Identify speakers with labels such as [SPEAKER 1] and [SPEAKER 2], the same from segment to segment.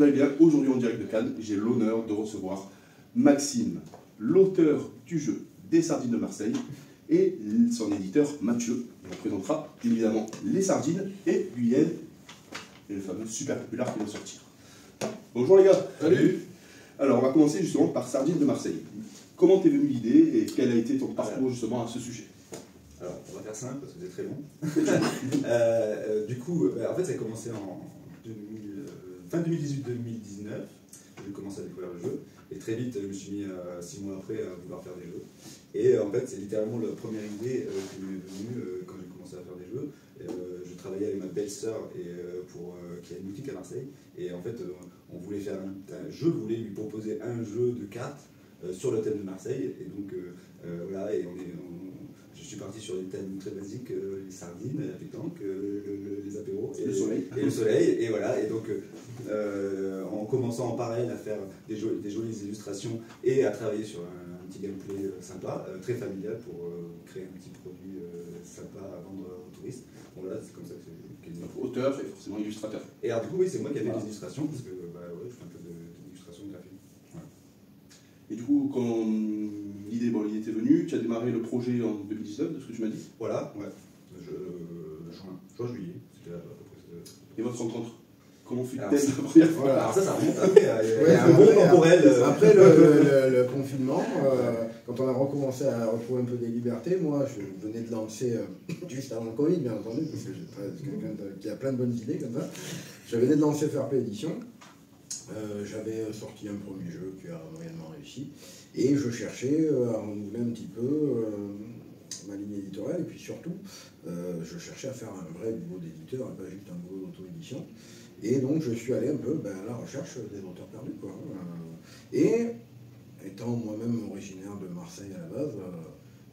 [SPEAKER 1] vous allez bien, aujourd'hui en direct de Cannes, j'ai l'honneur de recevoir Maxime, l'auteur du jeu des Sardines de Marseille, et son éditeur Mathieu. Il vous présentera évidemment les sardines et Guyenne, et le fameux super populaire qui va sortir. Bonjour les gars.
[SPEAKER 2] Salut.
[SPEAKER 1] Alors on va commencer justement par Sardines de Marseille. Comment t'es venue l'idée et quel a été ton parcours justement à ce sujet?
[SPEAKER 2] Alors, on va faire simple parce que c'est très long. Du coup, en fait, ça a commencé en fin 2018-2019. J'ai commencé à découvrir le jeu. Et très vite, je me suis mis 6 mois après à vouloir faire des jeux. Et en fait, c'est littéralement la première idée qui m'est venue quand j'ai commencé à faire des jeux. Je travaillais avec ma belle-sœur qui a une boutique à Marseille. Et en fait, on voulait faire je voulais lui proposer un jeu de cartes sur le thème de Marseille. Et donc, voilà, et je suis parti sur des thèmes très basiques, les sardines, la pétanque, les apéros
[SPEAKER 1] et le soleil.
[SPEAKER 2] Et le soleil, et voilà. Et donc, en commençant en parallèle à faire des jolies illustrations et à travailler sur un petit gameplay sympa, très familial pour créer un petit produit sympa à vendre aux touristes. Bon, voilà, c'est comme ça que c'est.
[SPEAKER 1] Auteur et forcément illustrateur.
[SPEAKER 2] Et alors, du coup, oui, c'est moi qui ai fait les illustrations parce que ouais, je fais un peu d'illustration graphique. Voilà.
[SPEAKER 1] Et du coup, quand l'idée était venue, tu as démarré le projet en 2019, de ce que tu m'as dit.
[SPEAKER 2] Voilà, ouais. Juin, juillet, c'était à peu près.
[SPEAKER 1] Et votre rencontre, comment fut-elle la première fois?
[SPEAKER 2] Voilà, alors ça remonte après. Il y a un bon temporel.
[SPEAKER 3] Après le confinement, quand on a recommencé à retrouver un peu des libertés, moi je venais de lancer, juste avant le Covid bien entendu, parce que je suis quelqu'un qui a plein de bonnes idées comme ça, je venais de lancer Fair Play Edition. J'avais sorti un premier jeu qui a moyennement réussi, et je cherchais à renouveler un petit peu ma ligne éditoriale, et puis surtout, je cherchais à faire un vrai boulot d'éditeur, et pas juste un boulot d'auto-édition. Et donc je suis allé un peu à la recherche des auteurs perdus, quoi. Et étant moi-même originaire de Marseille à la base,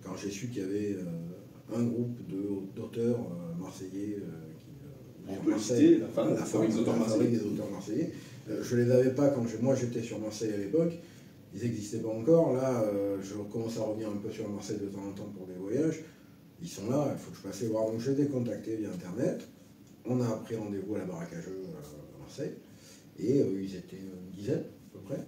[SPEAKER 3] quand j'ai su qu'il y avait un groupe d'auteurs marseillais
[SPEAKER 1] on peut citer la
[SPEAKER 3] fabrique des auteurs marseillais, je ne les avais pas quand moi j'étais sur Marseille à l'époque, ils n'existaient pas encore. Là, je commence à revenir un peu sur Marseille de temps en temps pour des voyages. Ils sont là, il faut que je passe les voir. Donc je les ai contactés via Internet. On a pris rendez-vous à la baraque à jeux à Marseille, et ils étaient une dizaine à peu près,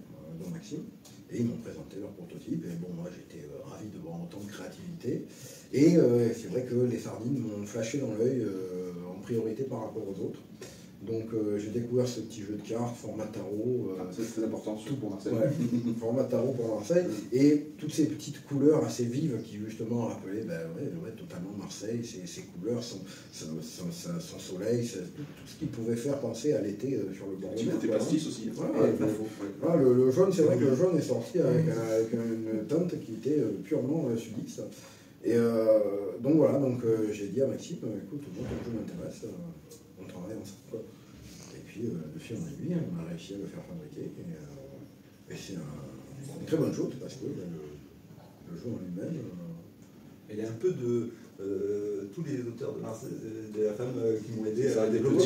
[SPEAKER 3] dont Maxime, et ils m'ont présenté leur prototype, et bon, moi j'étais ravi de voir autant de créativité, et c'est vrai que les sardines m'ont flashé dans l'œil en priorité par rapport aux autres. Donc j'ai découvert ce petit jeu de cartes, format tarot.
[SPEAKER 1] C'est très important, surtout pour Marseille.
[SPEAKER 3] Ouais, format tarot pour Marseille. Et toutes ces petites couleurs assez vives qui justement rappelaient totalement Marseille. Ces couleurs, son soleil, tout ce qui pouvait faire penser à l'été sur le bord de mer.
[SPEAKER 1] C'était pastis aussi.
[SPEAKER 3] Le jaune, c'est vrai que le jaune est sorti avec une teinte qui était purement sudiste. Et donc voilà, j'ai dit à Maxime, écoute, moi ton jeu m'intéresse. On travaille ensemble. Et puis, de fil en aiguille, on a réussi à le faire fabriquer. Et c'est une très bonne chose parce que le jeu en lui-même.
[SPEAKER 2] Il y a un peu de tous les auteurs de Marseille, de la femme qui m'ont aidé à développer.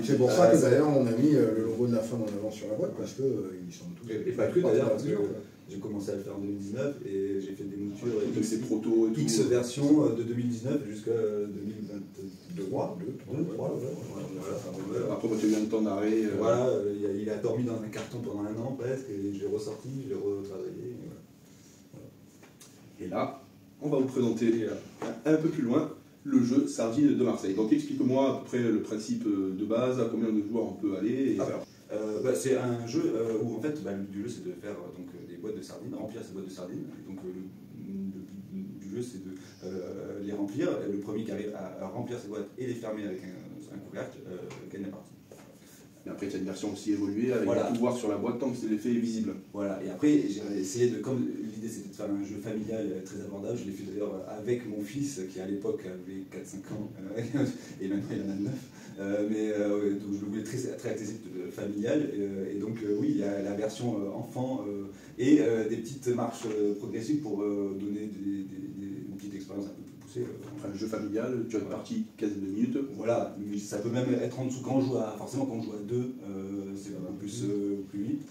[SPEAKER 3] C'est pour ça que d'ailleurs on a mis le logo de la femme en avant sur la boîte parce qu'ils sont tous.
[SPEAKER 2] Et pas que d'ailleurs, parce que j'ai commencé à le faire en 2019 et j'ai fait des moutures et
[SPEAKER 1] des protos et tout.
[SPEAKER 2] X versions de 2019 jusqu'à 2023.
[SPEAKER 1] Après, tu as eu un temps d'arrêt.
[SPEAKER 2] Voilà, il a dormi dans un carton pendant 1 an presque, et je l'ai ressorti, je l'ai retravaillé.
[SPEAKER 1] Et là, on va vous présenter un peu plus loin le jeu Sardines de Marseille. Donc explique-moi à peu près le principe de base, à combien de joueurs on peut aller.
[SPEAKER 2] C'est un jeu où en fait le but du jeu c'est de faire des boîtes de sardines, remplir ces boîtes de sardines. Donc le but du jeu c'est de les remplir. Le premier qui arrive à remplir ces boîtes et les fermer avec un couvercle gagne la partie.
[SPEAKER 1] Mais après, tu as une version aussi évoluée avec le pouvoir sur la boîte tant que l'effet est visible.
[SPEAKER 2] Voilà, et après, j'ai essayé comme l'idée c'était de faire un jeu familial très abordable, je l'ai fait d'ailleurs avec mon fils qui à l'époque avait 4-5 ans, et maintenant il en a 9. Donc je le voulais très accessible, familial, et donc oui, il y a la version enfant et des petites marches progressives pour donner une petite expérience un peu plus poussée.
[SPEAKER 1] Un jeu familial, tu as une partie quasi de minutes.
[SPEAKER 2] Voilà, mais ça peut même être en dessous quand on joue forcément quand on joue à 2, c'est beaucoup plus vite.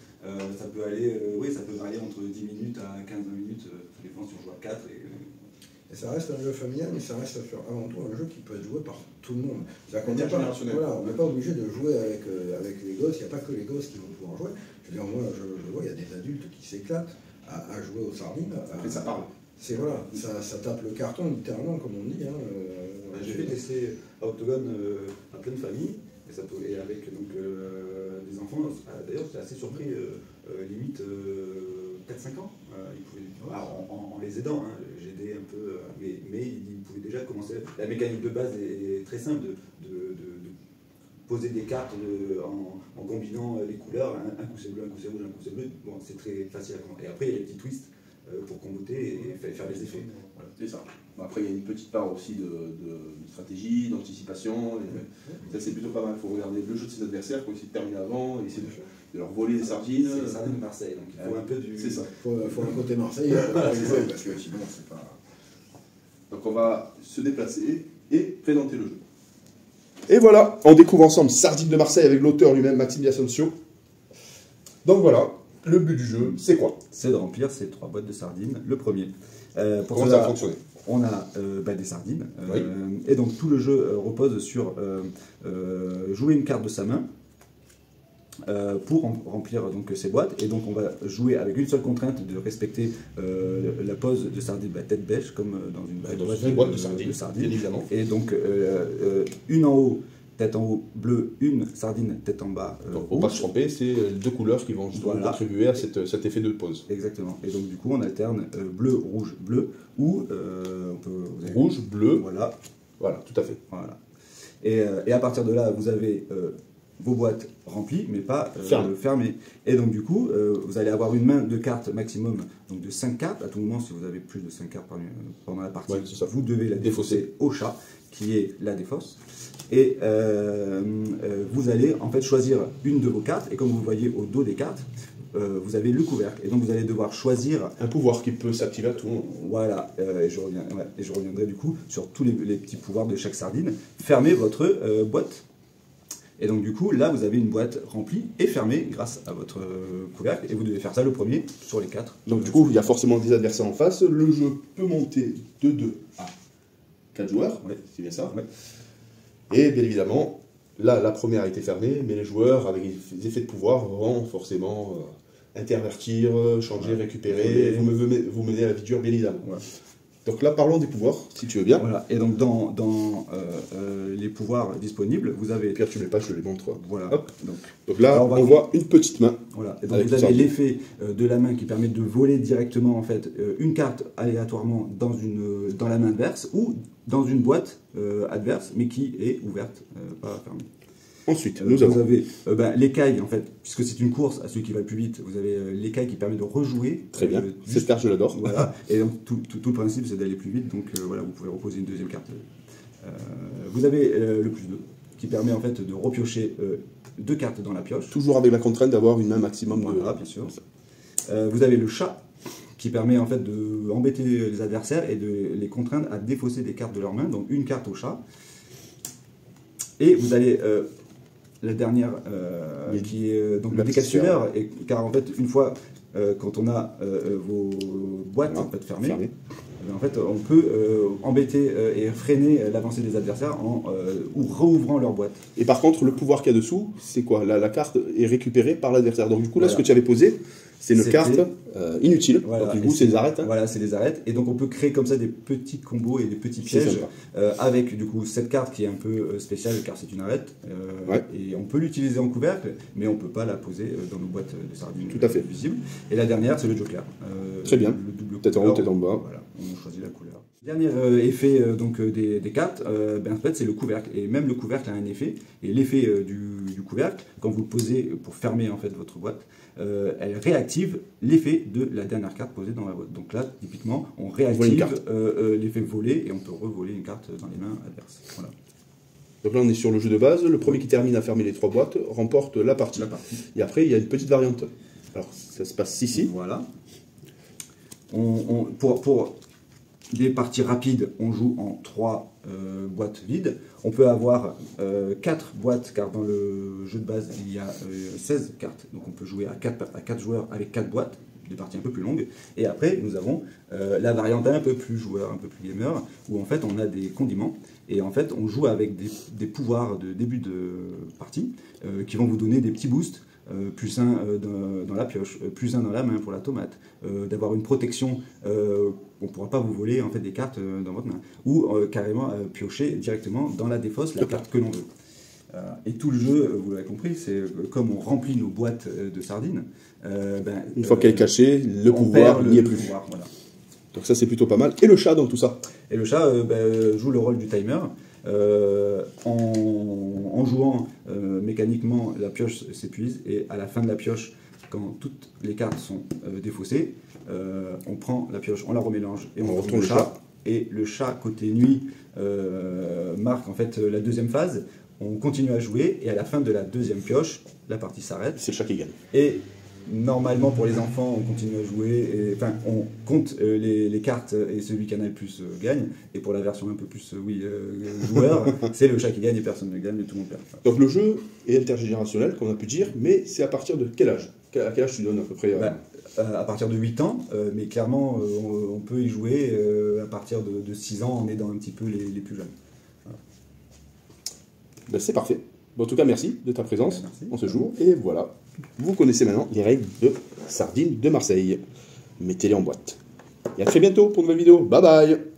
[SPEAKER 2] Ça peut aller, ça peut varier entre 10 minutes à 15-20 minutes, ça dépend si on joue à 4.
[SPEAKER 3] Et ça reste un jeu familial, mais ça reste avant tout un jeu qui peut être joué par tout le monde.
[SPEAKER 1] On n'est
[SPEAKER 3] pas obligé de jouer avec les gosses, il n'y a pas que les gosses qui vont pouvoir en jouer. Je veux dire, moi, je vois, il y a des adultes qui s'éclatent à jouer aux sardines.
[SPEAKER 1] Et ça parle.
[SPEAKER 3] C'est voilà, ça tape le carton littéralement, comme on dit. Hein,
[SPEAKER 2] J'ai fait tester à Octogone à plein de familles, et avec donc, des enfants. D'ailleurs, j'étais assez surpris, limite 4-5 ans. En les aidant, hein, j'aidais un peu, mais ils pouvaient déjà commencer. La mécanique de base est très simple de poser des cartes en combinant les couleurs. Un coup c'est bleu, un coup c'est rouge, un coup c'est bleu. Bon, c'est très facile à comprendre. Et après, il y a les petits twists pour comboter et faire les effets.
[SPEAKER 1] Voilà, c'est ça. Bon, après, il y a une petite part aussi de stratégie, d'anticipation. Ça, c'est plutôt pas mal. Il faut regarder le jeu de ses adversaires, il faut essayer de terminer avant, et essayer de leur voler des sardines.
[SPEAKER 2] C'est les sardines de Marseille, donc il faut un peu du...
[SPEAKER 1] C'est ça.
[SPEAKER 3] Il faut un côté Marseille, parce que sinon, c'est pas...
[SPEAKER 1] Donc, on va se déplacer et présenter le jeu. Et voilà, on découvre ensemble Sardines de Marseille avec l'auteur lui-même, Maxime Biasoncio. Donc voilà, le but du jeu, c'est quoi?
[SPEAKER 4] C'est de remplir ces 3 boîtes de sardines. Le premier. Pour
[SPEAKER 1] Comment
[SPEAKER 4] cela,
[SPEAKER 1] ça va fonctionner?
[SPEAKER 4] on a des sardines.
[SPEAKER 1] Oui.
[SPEAKER 4] Et donc tout le jeu repose sur jouer une carte de sa main pour remplir donc, ces boîtes. Et donc on va jouer avec une seule contrainte de respecter la pose de sardine tête bêche, comme dans une vraie
[SPEAKER 1] boîte de sardines, bien évidemment.
[SPEAKER 4] Et donc une en haut, tête en haut bleu, une sardine tête en bas
[SPEAKER 1] Donc, faut pas se tromper, c'est 2 couleurs qui vont justement contribuer à cet effet de pose.
[SPEAKER 4] Exactement. Et donc du coup on alterne bleu, rouge, bleu, ou on peut...
[SPEAKER 1] Rouge, bleu,
[SPEAKER 4] Voilà.
[SPEAKER 1] voilà, tout à fait.
[SPEAKER 4] Voilà. Et à partir de là, vous avez vos boîtes remplies, mais pas fermées. Et donc du coup, vous allez avoir une main de cartes maximum, donc de 5 cartes. À tout moment, si vous avez plus de 5 cartes pendant la partie, vous devez la défausser au chat, qui est la défausse. Et vous allez en fait choisir une de vos cartes, et comme vous voyez au dos des cartes, vous avez le couvercle, et donc vous allez devoir choisir
[SPEAKER 1] un pouvoir qui peut s'activer à tout moment.
[SPEAKER 4] Voilà, et je reviendrai du coup sur tous les petits pouvoirs de chaque sardine. Fermez votre boîte. Et donc du coup, là, vous avez une boîte remplie et fermée grâce à votre couvercle, et vous devez faire ça le premier sur les 4.
[SPEAKER 1] Donc du coup, il y a forcément des adversaires en face. Le jeu peut monter de 2 à 4 joueurs, c'est bien ça.
[SPEAKER 4] Ouais.
[SPEAKER 1] Et bien évidemment, là, la première a été fermée, mais les joueurs, avec des effets de pouvoir, vont forcément intervertir, changer, récupérer, vous mener à la vie dure, bien évidemment.
[SPEAKER 4] Ouais.
[SPEAKER 1] Donc là, parlons des pouvoirs, si tu veux bien.
[SPEAKER 4] Voilà, et donc dans les pouvoirs disponibles, vous avez...
[SPEAKER 1] Pierre, tu mets pas, je te les montre.
[SPEAKER 4] Voilà.
[SPEAKER 1] Hop. Donc là,
[SPEAKER 4] alors,
[SPEAKER 1] on voit une petite main.
[SPEAKER 4] Voilà, et donc vous avez l'effet de la main qui permet de voler directement en fait une carte aléatoirement dans la main adverse ou dans une boîte adverse, mais qui est ouverte, pas fermée.
[SPEAKER 1] Ensuite,
[SPEAKER 4] vous avez l'écaille, en fait, puisque c'est une course à celui qui va le plus vite, vous avez l'écaille qui permet de rejouer.
[SPEAKER 1] Très bien, cette carte je l'adore.
[SPEAKER 4] Voilà, et donc tout le principe c'est d'aller plus vite, donc voilà, vous pouvez reposer une deuxième carte. Vous avez le plus 2, qui permet en fait de repiocher 2 cartes dans la pioche.
[SPEAKER 1] Toujours avec la contrainte d'avoir une main maximum de...
[SPEAKER 4] Voilà, bien sûr. Vous avez le chat, qui permet en fait d'embêter les adversaires et de les contraindre à défausser des cartes de leur main, donc une carte au chat. Et vous allez... la dernière, qui est donc le décapsuleur, car en fait, une fois quand on a vos boîtes en fait, fermées, en fait, on peut embêter et freiner l'avancée des adversaires ou réouvrant leur boîte.
[SPEAKER 1] Et par contre, le pouvoir qu'il y a dessous, c'est quoi? La carte est récupérée par l'adversaire. Donc du coup, là, ce que tu avais posé, c'est une carte inutile.
[SPEAKER 4] Voilà,
[SPEAKER 1] donc du coup, c'est des arêtes. Hein.
[SPEAKER 4] Voilà, c'est des arêtes. Et donc on peut créer comme ça des petits combos et des petits pièges avec du coup cette carte qui est un peu spéciale car c'est une arête. Et on peut l'utiliser en couvercle, mais on ne peut pas la poser dans nos boîtes de sardines visibles. Et la dernière, c'est le joker.
[SPEAKER 1] Très bien.
[SPEAKER 4] Le double
[SPEAKER 1] tête en haut, tête en bas.
[SPEAKER 4] Voilà, on choisit la couleur. Dernier effet donc, des cartes, en fait, c'est le couvercle. Et même le couvercle a un effet. Et l'effet du couvercle, quand vous le posez pour fermer en fait, votre boîte, elle réactive l'effet de la dernière carte posée dans la boîte. Donc là, typiquement, on réactive l'effet volé et on peut revoler une carte dans les mains adverses. Voilà.
[SPEAKER 1] Donc là, on est sur le jeu de base. Le premier qui termine à fermer les 3 boîtes remporte la partie. Et après, il y a une petite variante. Alors, ça se passe ici.
[SPEAKER 4] Voilà. Pour des parties rapides, on joue en 3 boîtes vides. On peut avoir 4 boîtes, car dans le jeu de base, il y a 16 cartes. Donc on peut jouer à 4 joueurs avec 4 boîtes, des parties un peu plus longues. Et après, nous avons la variante un peu plus joueur, un peu plus gamer, où en fait on a des condiments. Et en fait, on joue avec des pouvoirs de début de partie qui vont vous donner des petits boosts plus 1 dans la pioche, plus 1 dans la main pour la tomate, d'avoir une protection, on ne pourra pas vous voler en fait, des cartes dans votre main, ou carrément piocher directement dans la défausse la carte que l'on veut. Et tout le jeu, vous l'avez compris, c'est comme on remplit nos boîtes de sardines.
[SPEAKER 1] Une fois qu'elle est cachée, le pouvoir n'y est plus.
[SPEAKER 4] Voilà.
[SPEAKER 1] Donc ça c'est plutôt pas mal. Et le chat dans tout ça?
[SPEAKER 4] Et le chat joue le rôle du timer. En jouant mécaniquement, la pioche s'épuise et à la fin de la pioche, quand toutes les cartes sont défaussées, on prend la pioche, on la remélange et on retrouve le chat. Et le chat côté nuit marque en fait la deuxième phase. On continue à jouer et à la fin de la deuxième pioche, la partie s'arrête.
[SPEAKER 1] C'est le chat qui gagne.
[SPEAKER 4] Et normalement pour les enfants, on continue à jouer. Enfin, on compte les cartes et celui qui en a le plus gagne. Et pour la version un peu plus joueur, c'est le chat qui gagne et personne ne gagne et tout le monde perd.
[SPEAKER 1] Donc le jeu est intergénérationnel, comme on a pu dire, mais c'est à partir de quel âge? À quel âge tu donnes à peu près
[SPEAKER 4] à partir de 8 ans, mais clairement on peut y jouer à partir de 6 ans en aidant un petit peu les plus jeunes.
[SPEAKER 1] Ben, c'est parfait. Bon, en tout cas, merci de ta présence
[SPEAKER 4] Merci.
[SPEAKER 1] en ce jour. Et voilà, vous connaissez maintenant les règles de Sardines de Marseille. Mettez-les en boîte. Et à très bientôt pour une nouvelle vidéo. Bye bye!